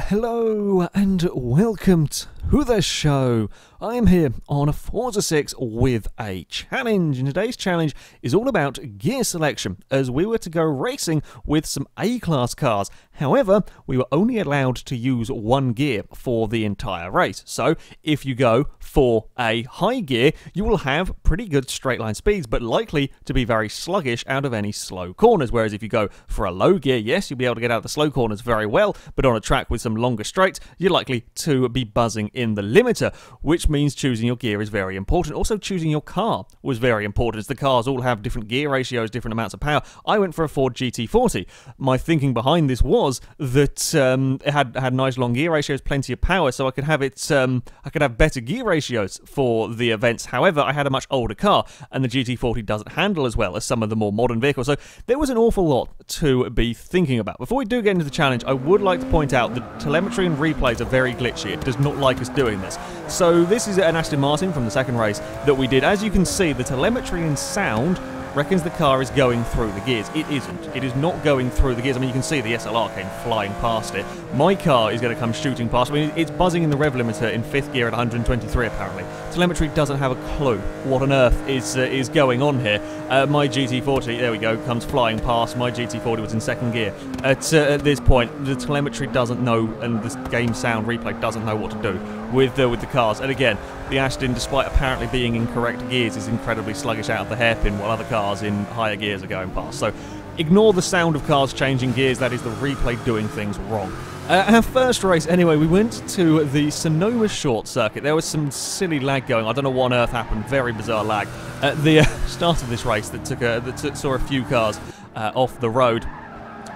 Hello and welcome to the show. I am here on Forza 6 with a challenge, and today's challenge is all about gear selection, as we were to go racing with some A-class cars. However, we were only allowed to use one gear for the entire race. So, if you go for a high gear, you will have pretty good straight line speeds, but likely to be very sluggish out of any slow corners. Whereas if you go for a low gear, yes, you'll be able to get out of the slow corners very well, but on a track with some longer straights, you're likely to be buzzing in the limiter, which means choosing your gear is very important. Also, choosing your car was very important, as the cars all have different gear ratios, different amounts of power. I went for a Ford GT40. My thinking behind this was that it had nice long gear ratios, plenty of power, so I could have it. I could have better gear ratios for the events. However, I had a much older car, and the GT40 doesn't handle as well as some of the more modern vehicles. So there was an awful lot to be thinking about. Before we do get into the challenge, I would like to point out that telemetry and replays are very glitchy. It does not like us doing this. So this is an Aston Martin from the second race that we did. As you can see, the telemetry and sound reckons the car is going through the gears. It isn't. It is not going through the gears. I mean, you can see the SLR came flying past it. My car is going to come shooting past. I mean, it's buzzing in the rev limiter in 5th gear at 123 apparently. Telemetry doesn't have a clue what on earth is going on here. My GT40, there we go, comes flying past. My GT40 was in 2nd gear. At this point, the telemetry doesn't know, and the game sound replay doesn't know what to do with the cars. And again, the Aston, despite apparently being in correct gears, is incredibly sluggish out of the hairpin, while other cars in higher gears are going past. So ignore the sound of cars changing gears. That is the replay doing things wrong. Our first race, anyway, we went to the Sonoma short circuit. There was some silly lag going. I don't know what on earth happened. Very bizarre lag at the start of this race that saw a few cars off the road.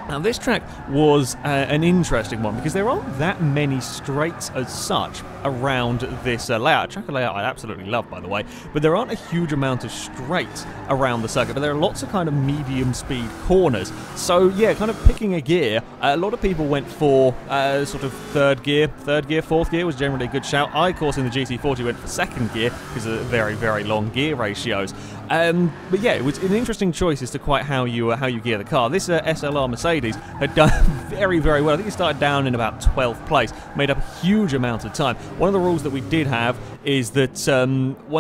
Now, this track was an interesting one because there aren't that many straights as such around this layout. Track layout I absolutely love, by the way, but there aren't a huge amount of straights around the circuit, but there are lots of kind of medium speed corners. So yeah, kind of picking a gear, a lot of people went for sort of 3rd gear, 4th gear was generally a good shout. I, of course, in the GT40 went for 2nd gear because of the very, very long gear ratios. But yeah, it was an interesting choice as to quite how you gear the car. This SLR Mercedes had done very, very well. I think it started down in about 12th place, made up a huge amount of time. One of the rules that we did have is that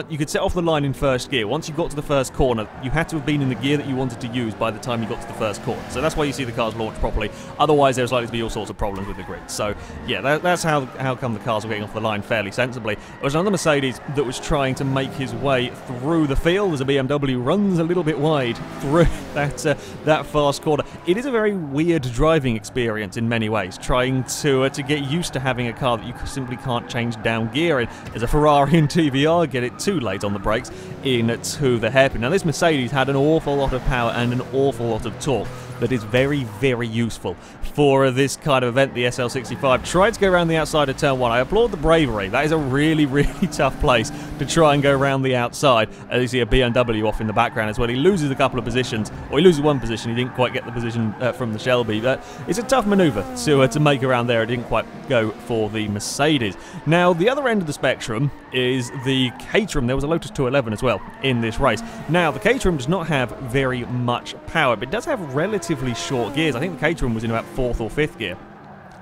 you could set off the line in 1st gear. Once you got to the 1st corner, you had to have been in the gear that you wanted to use by the time you got to the 1st corner. So that's why you see the cars launch properly. Otherwise, there's likely to be all sorts of problems with the grid. So yeah, that's how come the cars were getting off the line fairly sensibly. There was another Mercedes that was trying to make his way through the field as a BMW runs a little bit wide through that fast corner. It is a very weird driving experience in many ways, trying to get used to having a car that you simply can't change down gear in. As a Ferrari and TVR get it too late on the brakes into the hairpin. Now, this Mercedes had an awful lot of power and an awful lot of torque that is very, very useful for this kind of event. The SL65 tried to go around the outside of turn 1. I applaud the bravery. That is a really, really tough place to try and go around the outside. As you see a BMW off in the background as well. He loses a couple of positions, or he loses one position. He didn't quite get the position from the Shelby. But it's a tough manoeuvre to make around there. It didn't quite go for the Mercedes. Now, the other end of the spectrum is the Caterham. There was a Lotus 211 as well in this race. Now, the Caterham does not have very much power, but it does have relatively short gears. I think the Caterham was in about 4th or 5th gear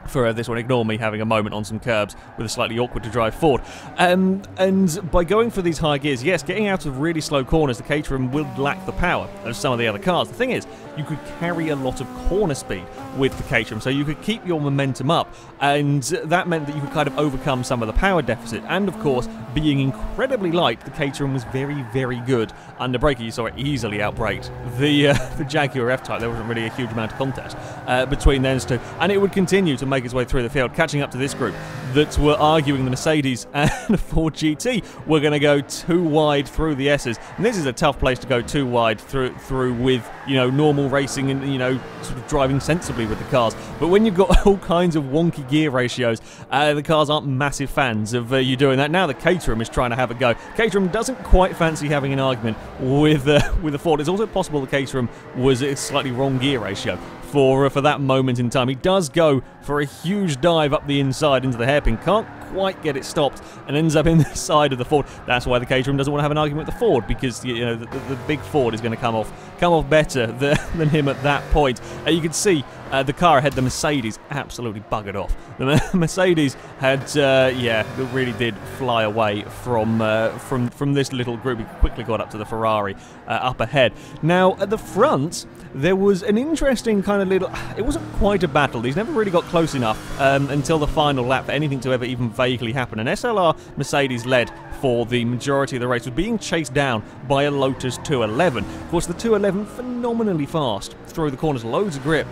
for this one. Ignore me having a moment on some curbs with a slightly awkward to drive Ford. And by going for these high gears, yes, getting out of really slow corners, the Caterham will lack the power of some of the other cars. The thing is, you could carry a lot of corner speed with the Caterham, so you could keep your momentum up, and that meant that you could kind of overcome some of the power deficit. And of course, being incredibly light, the Caterham was very, very good under braking. You saw it easily outbraked the Jaguar F-Type. There wasn't really a huge amount of contest between those two, and it would continue to make its way through the field, catching up to this group that were arguing the Mercedes and the Ford GT were going to go too wide through the S's. And this is a tough place to go too wide through with, you know, normal racing and, you know, sort of driving sensibly with the cars. But when you've got all kinds of wonky gear ratios, the cars aren't massive fans of you doing that. Now the Caterham is trying to have a go. Caterham doesn't quite fancy having an argument with the Ford. It's also possible the Caterham was a slightly wrong gear ratio for that moment in time. He does go for a huge dive up the inside into the hairpin, can't quite get it stopped, and ends up in the side of the Ford. That's why the Caterham doesn't want to have an argument with the Ford, because, you know, the big Ford is going to come off better than him at that point. You can see the car ahead, the Mercedes, absolutely buggered off. The Mercedes had, yeah, it really did fly away from this little group. He quickly got up to the Ferrari up ahead. Now, at the front, there was an interesting kind of little... It wasn't quite a battle. These never really got close enough until the final lap for anything to ever even vaguely happen. An SLR Mercedes led for the majority of the race was being chased down by a Lotus 211. Of course, the 211 phenomenally fast through the corners, loads of grip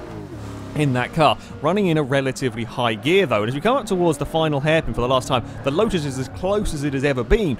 in that car, running in a relatively high gear though. And as we come up towards the final hairpin for the last time, the Lotus is as close as it has ever been.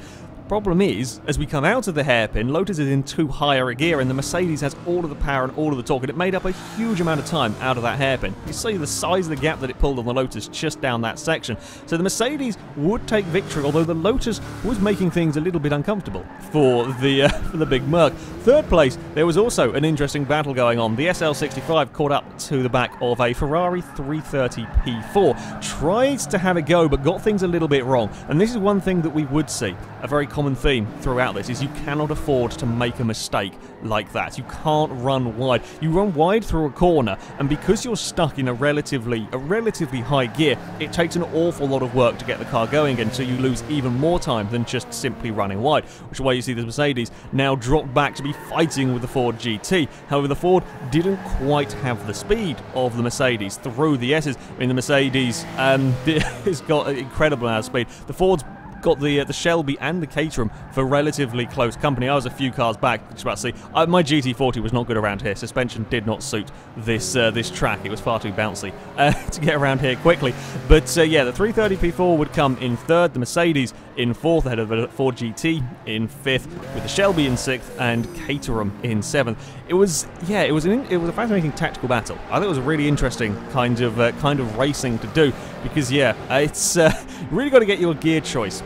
Problem is, as we come out of the hairpin, Lotus is in too higher a gear and the Mercedes has all of the power and all of the torque, and it made up a huge amount of time out of that hairpin. You see the size of the gap that it pulled on the Lotus just down that section. So the Mercedes would take victory, although the Lotus was making things a little bit uncomfortable for the big Merc. Third place, there was also an interesting battle going on. The SL65 caught up to the back of a Ferrari 330 P4. Tried to have a go, but got things a little bit wrong. And this is one thing that we would see, a very common theme throughout this, is you cannot afford to make a mistake like that. You can't run wide. You run wide through a corner, and because you're stuck in a relatively high gear, it takes an awful lot of work to get the car going again, so you lose even more time than just simply running wide, which is why you see the Mercedes now drop back to be fighting with the Ford GT. However, the Ford didn't quite have the speed of the Mercedes through the S's. I mean, the Mercedes has got an incredible amount of speed. The Ford's got the Shelby and the Caterham for relatively close company. I was a few cars back, just about to see. My GT40 was not good around here. Suspension did not suit this track. It was far too bouncy to get around here quickly. But yeah, the 330 P4 would come in third, the Mercedes in fourth, ahead of the Ford GT in fifth, with the Shelby in sixth and Caterham in seventh. It was a fascinating tactical battle. I think it was a really interesting kind of racing to do, because yeah, it's really got to get your gear choice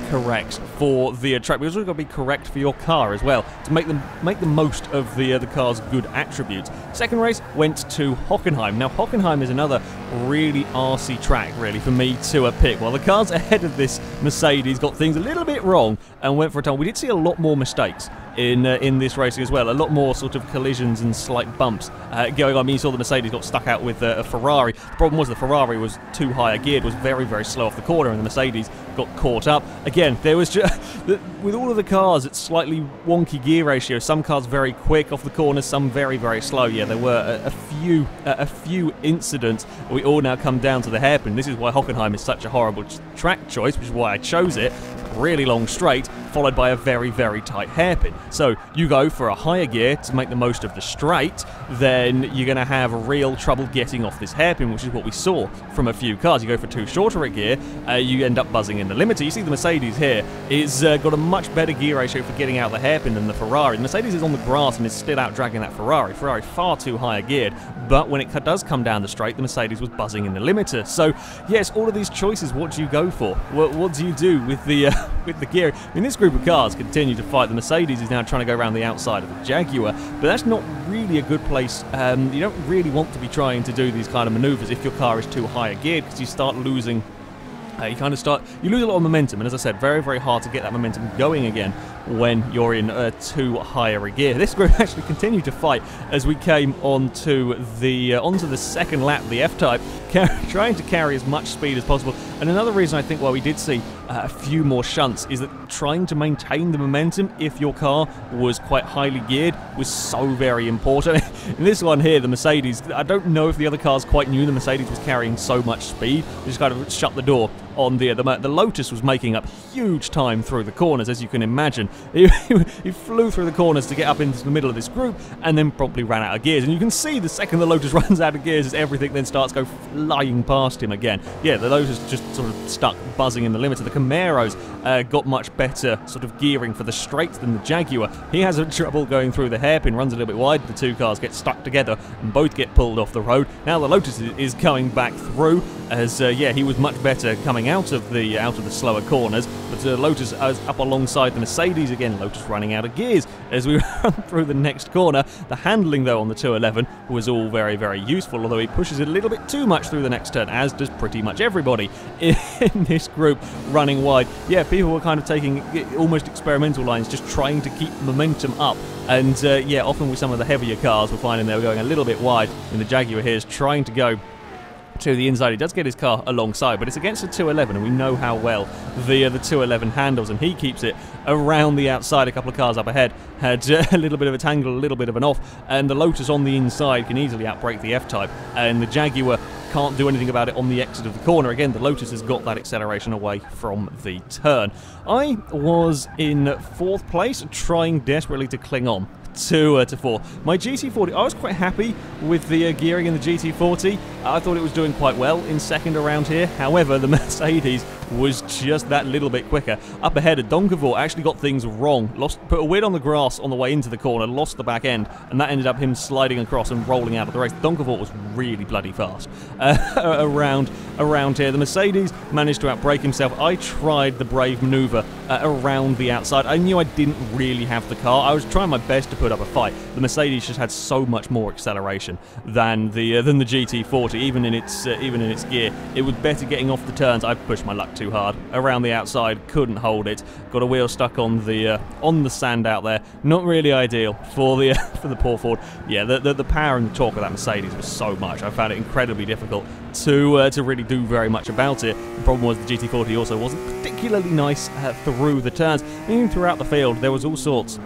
correct for the track, but it's also got to be correct for your car as well to make the most of the car's good attributes. Second race went to Hockenheim. Now Hockenheim is another really arsey track really for me to pick. While the cars ahead of this Mercedes got things a little bit wrong and went for a time, we did see a lot more mistakes in this racing as well. A lot more sort of collisions and slight bumps going on. I mean, you saw the Mercedes got stuck out with a Ferrari. The problem was the Ferrari was too high geared, was very, very slow off the corner, and the Mercedes got caught up. Again, there was just, with all of the cars, it's slightly wonky gear ratio. Some cars very quick off the corner, some very, very slow. Yeah, there were a few incidents. We all now come down to the hairpin. This is why Hockenheim is such a horrible track choice, which is why I chose it. Really long straight, followed by a very, very tight hairpin. So you go for a higher gear to make the most of the straight, then you're going to have real trouble getting off this hairpin, which is what we saw from a few cars. You go for too shorter a gear, you end up buzzing in the limiter. You see the Mercedes here is got a much better gear ratio for getting out the hairpin than the Ferrari. The Mercedes is on the grass and is still out dragging that Ferrari. Ferrari far too high geared, but when it does come down the straight, the Mercedes was buzzing in the limiter. So yes, all of these choices, what do you go for? What do you do with the gear? I mean, this group of cars continue to fight. The Mercedes is now trying to go around the outside of the Jaguar, but that's not really a good place. You don't really want to be trying to do these kind of maneuvers if your car is too high geared, because you start losing you lose a lot of momentum, and as I said, very, very hard to get that momentum going again when you're in too higher a gear. This group actually continued to fight as we came onto the second lap, the F-Type, trying to carry as much speed as possible. And another reason I think why we did see a few more shunts is that trying to maintain the momentum if your car was quite highly geared was so very important. In this one here, the Mercedes, I don't know if the other cars quite knew the Mercedes was carrying so much speed. They just kind of shut the door on the Lotus was making up huge time through the corners, as you can imagine. He flew through the corners to get up into the middle of this group and then promptly ran out of gears. And you can see the second the Lotus runs out of gears as everything then starts to go flying past him again. Yeah, the Lotus just sort of stuck buzzing in the limiter. The Camaros got much better sort of gearing for the straight than the Jaguar. He has trouble going through the hairpin, runs a little bit wide. The two cars get stuck together and both get pulled off the road. Now the Lotus is coming back through as, yeah, he was much better coming coming out of the slower corners, but Lotus is up alongside the Mercedes again. Lotus running out of gears as we run through the next corner. The handling though on the 211 was all very, very useful, although he pushes it a little bit too much through the next turn, as does pretty much everybody in this group running wide. Yeah, people were kind of taking almost experimental lines, just trying to keep momentum up. And yeah, often with some of the heavier cars, we're finding they were going a little bit wide, and the Jaguar here is trying to go to the inside. He does get his car alongside, but it's against a 211, and we know how well the 211 handles, and he keeps it around the outside. A couple of cars up ahead had a little bit of a tangle, a little bit of an off, and the Lotus on the inside can easily outbrake the F-Type, and the Jaguar can't do anything about it on the exit of the corner. Again, the Lotus has got that acceleration away from the turn. I was in 4th place, trying desperately to cling on to 4. My GT40, I was quite happy with the gearing in the GT40. I thought it was doing quite well in 2nd around here. However, the Mercedes was just that little bit quicker. Up ahead, a Donkavor actually got things wrong. Put a wheel on the grass on the way into the corner, lost the back end, and that ended up him sliding across and rolling out of the race. Donkavor was really bloody fast around here. The Mercedes managed to outbrake himself. I tried the brave maneuver around the outside. I knew I didn't really have the car. I was trying my best to put up a fight. The Mercedes just had so much more acceleration than the GT40, even in its gear. It was better getting off the turns. I pushed my luck too hard around the outside, couldn't hold it. Got a wheel stuck on the sand out there. Not really ideal for the poor Ford. Yeah, the power and the torque of that Mercedes was so much. I found it incredibly difficult to really do very much about it. The problem was the GT40 also wasn't particularly nice through the turns. Even throughout the field, there was all sorts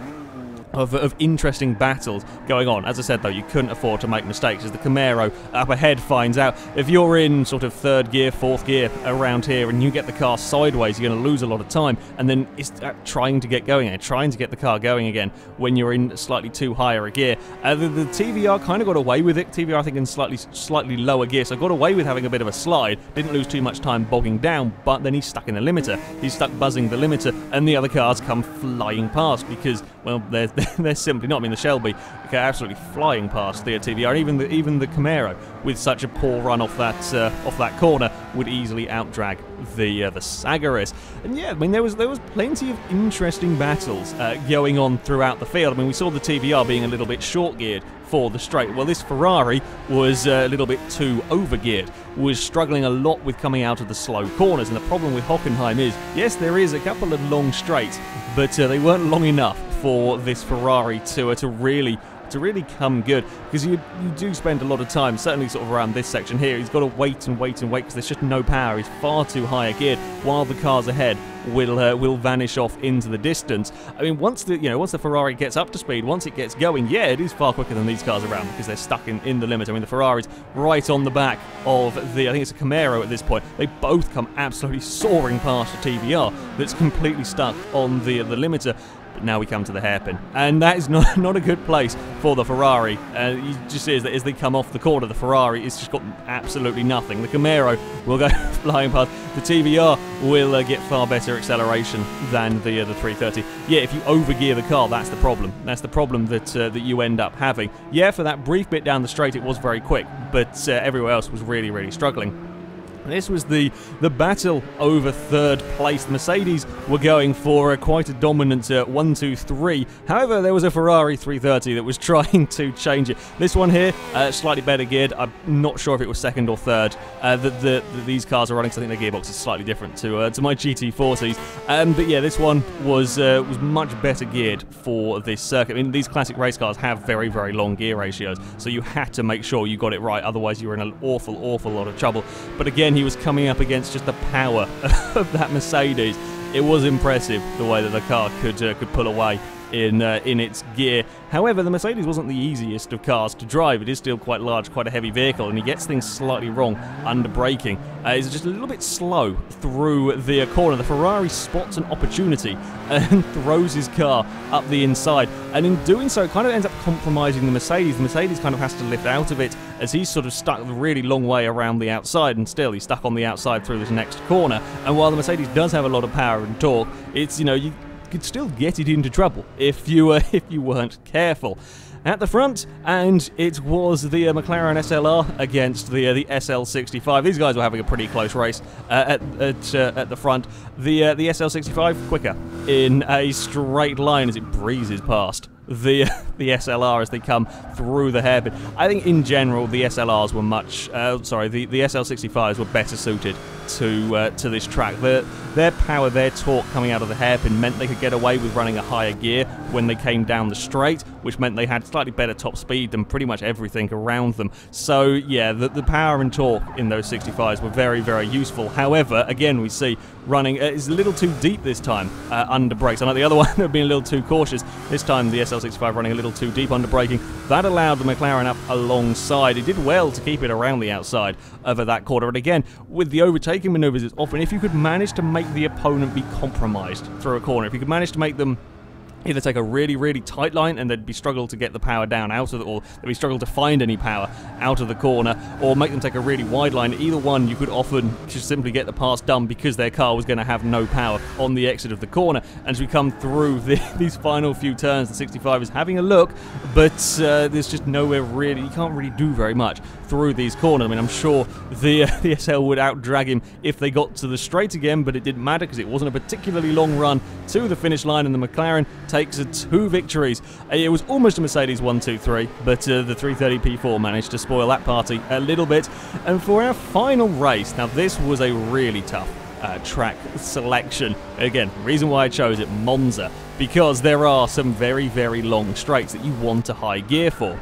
of interesting battles going on. As I said though, you couldn't afford to make mistakes, as the Camaro up ahead finds out if you're in sort of 3rd gear, 4th gear around here and you get the car sideways, you're going to lose a lot of time, and then it's trying to get going again, trying to get the car going again when you're in slightly too higher a gear. The TVR kind of got away with it. TVR I think in slightly lower gear, so got away with having a bit of a slide, didn't lose too much time bogging down, but then he's stuck in the limiter. He's stuck buzzing the limiter, and the other cars come flying past because, well, they're simply not. I mean, the Shelby go absolutely flying past the TVR, and even the Camaro, with such a poor run off that corner, would easily outdrag the Sagaris. And yeah, I mean, there was plenty of interesting battles going on throughout the field. I mean, we saw the TVR being a little bit short geared for the straight. Well, this Ferrari was a little bit too over-geared, was struggling a lot with coming out of the slow corners, and the problem with Hockenheim is, yes, there is a couple of long straights, but they weren't long enough for this Ferrari to really come good, because you do spend a lot of time, certainly sort of around this section here. He's got to wait and wait and wait because there's just no power. He's far too high geared, while the cars ahead will vanish off into the distance. I mean, once the Ferrari gets up to speed, once it gets going, yeah, it is far quicker than these cars around because they're stuck in the limit. I mean, the Ferrari's right on the back of I think it's a Camaro at this point. They both come absolutely soaring past the TVR that's completely stuck on the limiter. But now we come to the hairpin, and that is not a good place for the Ferrari. You just see as they come off the corner, the Ferrari has just got absolutely nothing. The Camaro will go flying past. The TVR will get far better acceleration than the 330. Yeah, if you overgear the car, that's the problem. That's the problem that you end up having. Yeah, for that brief bit down the straight, it was very quick, but everywhere else was really, really struggling. This was the battle over 3rd place. The Mercedes were going for quite a dominant 1, 2, 3. However, there was a Ferrari 330 that was trying to change it. This one here, slightly better geared. I'm not sure if it was 2nd or 3rd. These cars are running, so I think their gearbox is slightly different to my GT40s. But yeah, this one was much better geared for this circuit. I mean, these classic race cars have very, very long gear ratios, so you had to make sure you got it right. Otherwise, you were in an awful lot of trouble. But again, he was coming up against just the power of that Mercedes. It was impressive the way that the car could pull away in its gear. However, the Mercedes wasn't the easiest of cars to drive. It is still quite large, quite a heavy vehicle, and he gets things slightly wrong under braking. He's just a little bit slow through the corner. The Ferrari spots an opportunity and throws his car up the inside, and in doing so, it kind of ends up compromising the Mercedes. The Mercedes kind of has to lift out of it as he's sort of stuck a really long way around the outside, and still he's stuck on the outside through this next corner. And while the Mercedes does have a lot of power and torque, it's, you could still get it into trouble if you weren't careful. at the front, and it was the McLaren SLR against the SL65. These guys were having a pretty close race at the front. The SL65 quicker in a straight line as it breezes past the SLR as they come through the hairpin. I think in general the SLRs were the SL65s were better suited to this track. Their power, their torque coming out of the hairpin meant they could get away with running a higher gear when they came down the straight, which meant they had slightly better top speed than pretty much everything around them. So yeah, the power and torque in those 65s were very, very useful. However, again, we see running is a little too deep this time under brakes. Unlike the other one, they've been a little too cautious. This time the SL65 running a little too deep under braking. That allowed the McLaren up alongside. It did well to keep it around the outside of that corner. And again, with the overtaking maneuvers, it's often if you could manage to make the opponent be compromised through a corner, if you could manage to make them either take a really, really tight line and they'd be struggle to get the power down out of it, or they'd be struggle to find any power out of the corner, or make them take a really wide line. Either one, you could often just simply get the pass done because their car was going to have no power on the exit of the corner. And as we come through these final few turns, the 65 is having a look, but there's just nowhere really, you can't really do very much through these corners. I mean, I'm sure the SL would out-drag him if they got to the straight again, but it didn't matter because it wasn't a particularly long run to the finish line, and the McLaren takes 2 victories. It was almost a Mercedes 1-2-3, but the 330p4 managed to spoil that party a little bit. And for our final race, now this was a really tough track selection. Again, reason why I chose it, Monza, because there are some very, very long straights that you want a high gear for.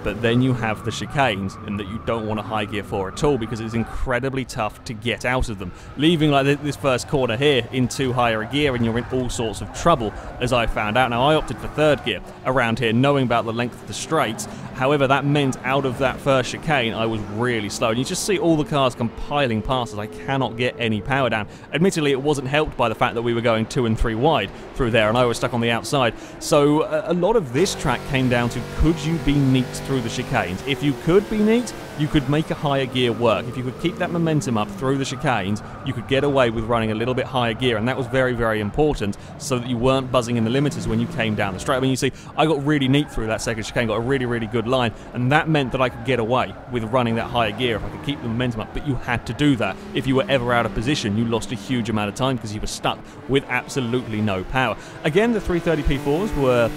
But then you have the chicanes, and that you don't want a high gear for at all because it's incredibly tough to get out of them. Leaving like this first corner here in too higher a gear and you're in all sorts of trouble, as I found out. Now, I opted for 3rd gear around here, knowing about the length of the straights. However, that meant out of that first chicane, I was really slow. And you just see all the cars compiling past as I cannot get any power down. Admittedly, it wasn't helped by the fact that we were going 2 and 3 wide through there, and I was stuck on the outside. So a lot of this track came down to, could you be neat through the chicanes? If you could be neat, you could make a higher gear work. If you could keep that momentum up through the chicanes, you could get away with running a little bit higher gear, and that was very, very important so that you weren't buzzing in the limiters when you came down the straight. I mean, you see, I got really neat through that second chicane, got a really, really good line, and that meant that I could get away with running that higher gear if I could keep the momentum up. But you had to do that. If you were ever out of position, you lost a huge amount of time because you were stuck with absolutely no power. Again, the 330p4s were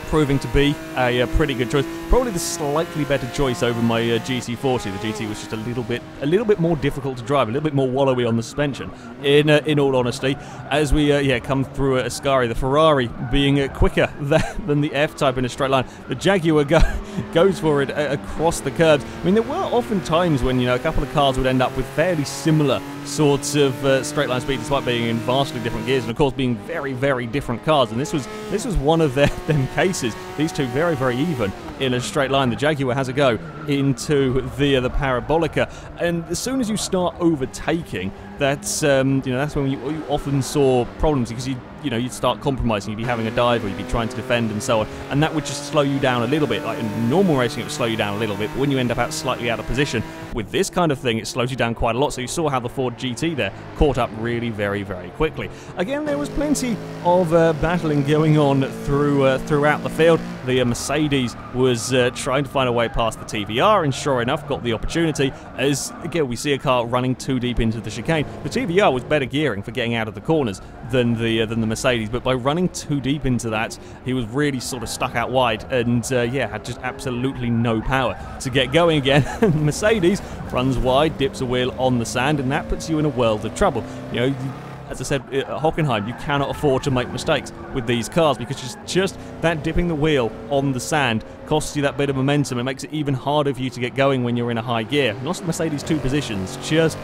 proving to be a pretty good choice. Probably the slightly better choice over my GT40. The GT was just a little bit more difficult to drive, a little bit more wallowy on the suspension. In all honesty, as we come through Ascari, the Ferrari being quicker than the F-Type in a straight line, the Jaguar goes for it across the curbs. I mean, there were often times when a couple of cars would end up with fairly similar sorts of straight line speed, despite being in vastly different gears, and of course being very, very different cars. And this was one of them cases. These two very, very even in a straight line. The Jaguar has a go into the Parabolica, and as soon as you start overtaking, that's when you often saw problems because you'd start compromising. You'd be having a dive, or you'd be trying to defend, and so on, and that would just slow you down a little bit. Like in normal racing, it would slow you down a little bit, but when you end up slightly out of position with this kind of thing, it slows you down quite a lot. So you saw how the Ford GT there caught up really very, very quickly. Again, there was plenty of battling going on throughout the field. The Mercedes was trying to find a way past the TVR, and sure enough, got the opportunity. As again, we see a car running too deep into the chicane. The TVR was better gearing for getting out of the corners than the Mercedes, but by running too deep into that, he was really sort of stuck out wide, and had just absolutely no power to get going again. Mercedes runs wide, dips a wheel on the sand, and that puts you in a world of trouble. As I said, at Hockenheim, you cannot afford to make mistakes with these cars because just that dipping the wheel on the sand costs you that bit of momentum. It makes it even harder for you to get going when you're in a high gear. Lost Mercedes 2 positions, just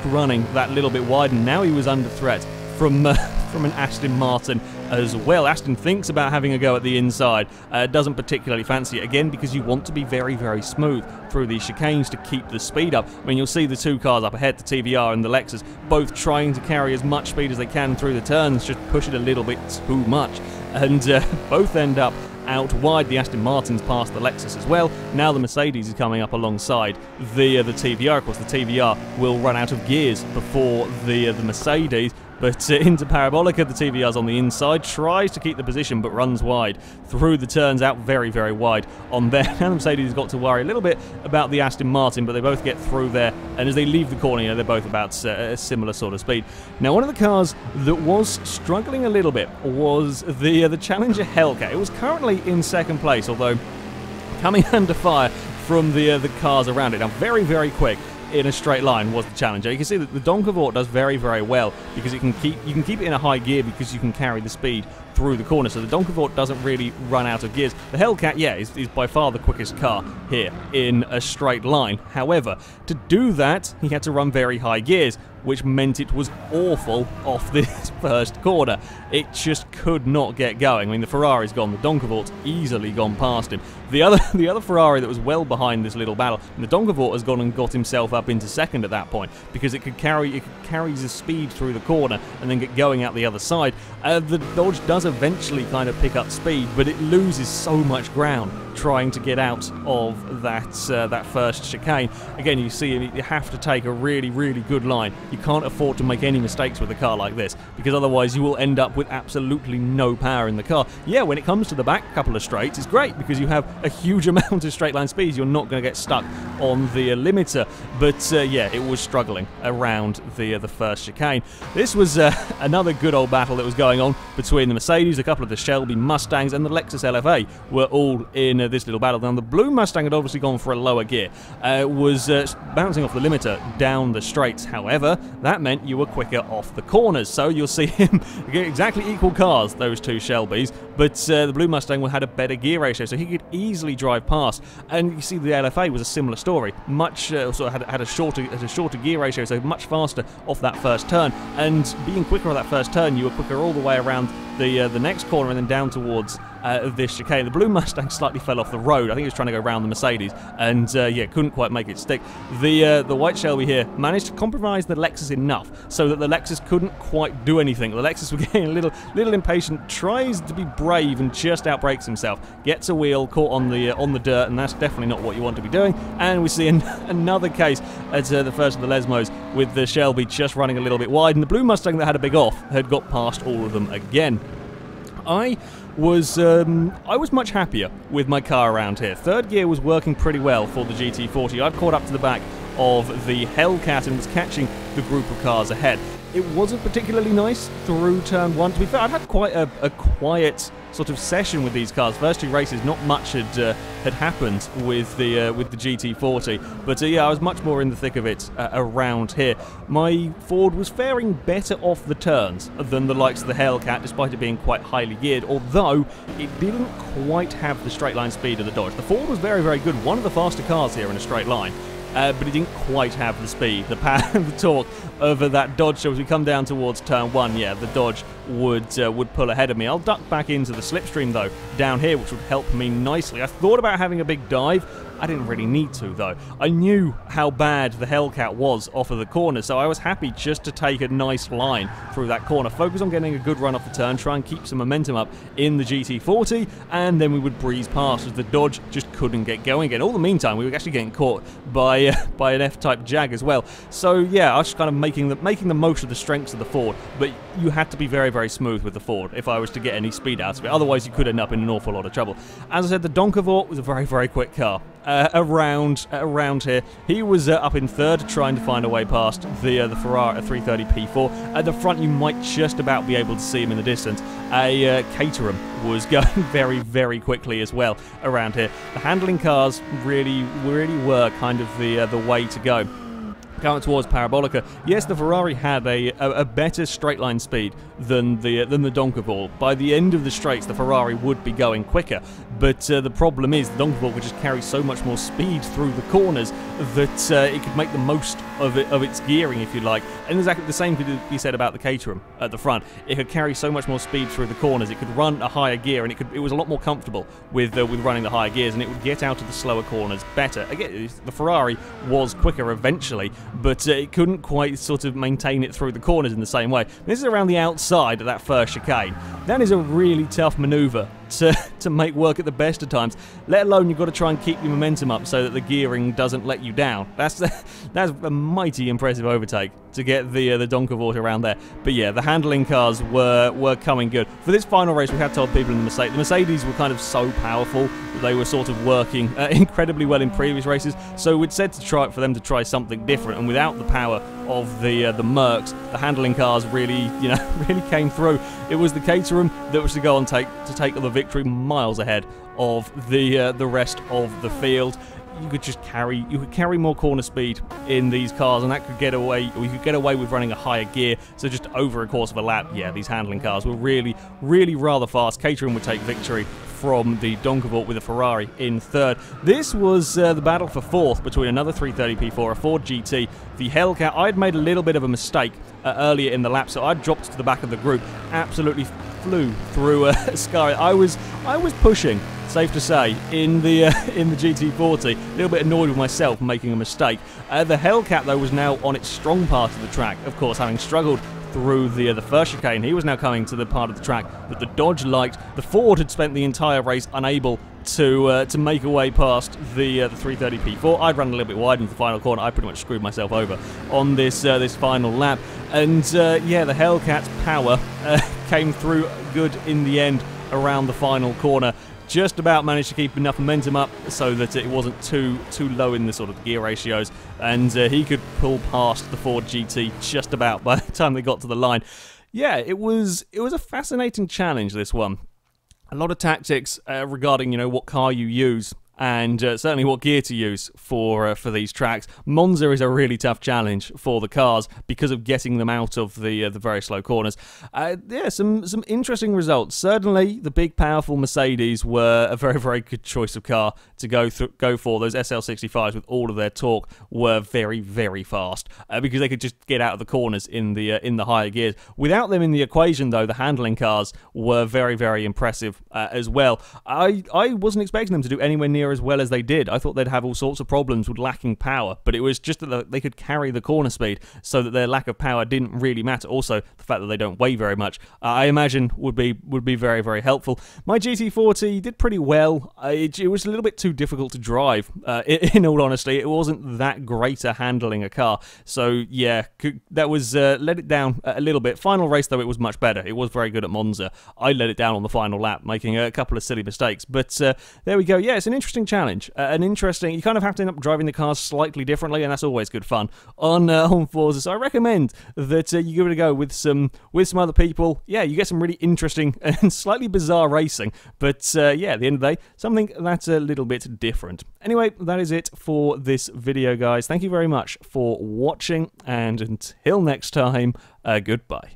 running that little bit wide, and now he was under threat from an Aston Martin as well. Aston thinks about having a go at the inside, doesn't particularly fancy it, again because you want to be very, very smooth through these chicanes to keep the speed up. I mean, you'll see the 2 cars up ahead, the TVR and the Lexus, both trying to carry as much speed as they can through the turns, just push it a little bit too much, and both end up out wide. The Aston Martin's past the Lexus as well. Now the Mercedes is coming up alongside the TVR. Of course, the TVR will run out of gears before the Mercedes. but into Parabolica. The TVR's on the inside, tries to keep the position, but runs wide through the turns, out very, very wide on there. Now the Mercedes has got to worry a little bit about the Aston Martin, but they both get through there, and as they leave the corner, you know, they're both about a similar sort of speed. Now, one of the cars that was struggling a little bit was the Challenger Hellcat. It was currently in second place, although coming under fire from the cars around it. Now, very, very quick in a straight line was the Challenger. You can see that the Donkavort does very, very well because you can keep it in a high gear because you can carry the speed through the corner, so the Donkavort doesn't really run out of gears. The Hellcat, yeah, is by far the quickest car here in a straight line. However, to do that, he had to run very high gears, which meant it was awful off this first corner. It just could not get going. I mean, the Ferrari's gone, the Doncavort's easily gone past him. The other Ferrari that was well behind this little battle, and the Donkavort has gone and got himself up into second at that point because it could carry the speed through the corner and then get going out the other side. The Dodge does eventually kind of pick up speed, but it loses so much ground trying to get out of that first chicane. Again, you see you have to take a really, really good line. You can't afford to make any mistakes with a car like this because otherwise you will end up with absolutely no power in the car. Yeah, when it comes to the back couple of straights, it's great because you have a huge amount of straight line speeds. You're not going to get stuck on the limiter, but yeah, it was struggling around the first chicane. This was another good old battle that was going on between the Mercedes, a couple of the Shelby Mustangs, and the Lexus LFA were all in this little battle. Now, the blue Mustang had obviously gone for a lower gear, was bouncing off the limiter down the straights. However, that meant you were quicker off the corners, so you'll see him get exactly equal cars, those two Shelbys, but the blue Mustang had a better gear ratio, so he could easily drive past. And you see the LFA was a similar story, much sort of had a shorter gear ratio, so much faster off that first turn, and being quicker on that first turn, you were quicker all the way around the next corner and then down towards this chicane. The blue Mustang slightly fell off the road. I think he was trying to go around the Mercedes, and yeah, couldn't quite make it stick. The white Shelby here managed to compromise the Lexus enough so that the Lexus couldn't quite do anything. The Lexus were getting a little impatient, tries to be brave and just outbrakes himself, gets a wheel caught on the dirt, and that's definitely not what you want to be doing. And we see another case at the first of the Lesmos with the Shelby just running a little bit wide, and the blue Mustang that had a big off had got past all of them again. I was much happier with my car around here. Third gear was working pretty well for the GT40. I'd caught up to the back of the Hellcat and was catching the group of cars ahead. It wasn't particularly nice through turn one. To be fair, I'd had quite a quiet sort of session with these cars. First two races, not much had happened with the GT40, but yeah, I was much more in the thick of it around here. My Ford was faring better off the turns than the likes of the Hellcat, despite it being quite highly geared, although it didn't quite have the straight line speed of the Dodge. The Ford was very, very good, one of the faster cars here in a straight line. But it didn't quite have the speed, the power, and the torque over that Dodge. So as we come down towards turn one, yeah, the Dodge would pull ahead of me. I'll duck back into the slipstream though down here, which would help me nicely. I thought about having a big dive. I didn't really need to though. I knew how bad the Hellcat was off of the corner, so I was happy just to take a nice line through that corner, focus on getting a good run off the turn, try and keep some momentum up in the GT40, and then we would breeze past as the Dodge just couldn't get going again. All the meantime, we were actually getting caught by an F-Type Jag as well. So yeah, I was just kind of making the most of the strengths of the Ford, but you had to be very, very smooth with the Ford if I was to get any speed out of it. Otherwise, you could end up in an awful lot of trouble. As I said, the Donkavort was a very, very quick car. Around here, he was up in third, trying to find a way past the Ferrari 330 P4. At the front, you might just about be able to see him in the distance. A Caterham was going very, very quickly as well around here. The handling cars really were kind of the way to go. Going towards Parabolica, yes, the Ferrari had a better straight line speed than the Donkavort. By the end of the straights, the Ferrari would be going quicker, but the problem is the Donkavort could just carry so much more speed through the corners that it could make the most of its gearing, if you like. And exactly the same could be said about the Caterham at the front. It could carry so much more speed through the corners. It could run a higher gear, and it was a lot more comfortable with running the higher gears, and it would get out of the slower corners better. Again, the Ferrari was quicker eventually, but it couldn't quite sort of maintain it through the corners in the same way. This is around the outside of that first chicane. That is a really tough manoeuvre to make work at the best of times, let alone you've got to try and keep your momentum up so that the gearing doesn't let you down. That's a mighty impressive overtake to get the Donkervoort around there. But yeah, the handling cars were coming good. For this final race, we had told people in the Mercedes were kind of so powerful that they were sort of working incredibly well in previous races, so we'd said for them to try something different, and without the power of the Mercs, the handling cars really, really came through. It was the Caterham that was to go on to take the victory, miles ahead of the rest of the field. You could carry more corner speed in these cars, and that could get away, or you could get away with running a higher gear. So just over a course of a lap, yeah, these handling cars were really, really rather fast. Caterham would take victory from the Donkervoort with a Ferrari in third. This was the battle for fourth between another 330 P4, a Ford GT, the Hellcat. I'd made a little bit of a mistake earlier in the lap, so I dropped to the back of the group, absolutely flew through Sky. I was pushing, safe to say, in the GT40. A little bit annoyed with myself making a mistake. The Hellcat, though, was now on its strong part of the track, of course, having struggled through the first chicane. He was now coming to the part of the track that the Dodge liked. The Ford had spent the entire race unable to make a way past the 330 P4. I'd run a little bit wide into the final corner. I pretty much screwed myself over on this final lap. And yeah, the Hellcat's power came through good in the end around the final corner. Just about managed to keep enough momentum up so that it wasn't too low in the sort of gear ratios, and he could pull past the Ford GT just about by the time they got to the line. Yeah, it was a fascinating challenge, this one. A lot of tactics regarding what car you use, and certainly what gear to use for these tracks. Monza is a really tough challenge for the cars because of getting them out of the very slow corners. Yeah, some interesting results. Certainly, the big, powerful Mercedes were a very, very good choice of car to go for. Those SL65s with all of their torque were very, very fast because they could just get out of the corners in the higher gears. Without them in the equation, though, the handling cars were very, very impressive as well. I wasn't expecting them to do anywhere near as well as they did. I thought they'd have all sorts of problems with lacking power, but it was just that they could carry the corner speed, so that their lack of power didn't really matter. Also, the fact that they don't weigh very much, I imagine, would be very, very helpful. My GT40 did pretty well. It was a little bit too difficult to drive, in all honesty. It wasn't that great at handling a car, so yeah, that was let it down a little bit. Final race, though, it was much better. It was very good at Monza. I let it down on the final lap, making a couple of silly mistakes, but there we go. Yeah, it's an interesting challenge. You kind of have to end up driving the cars slightly differently, and that's always good fun on Forza. So I recommend that you give it a go with some other people. Yeah, you get some really interesting and slightly bizarre racing, but yeah, at the end of the day, something that's a little bit different. Anyway, that is it for this video, guys. Thank you very much for watching, and until next time, goodbye.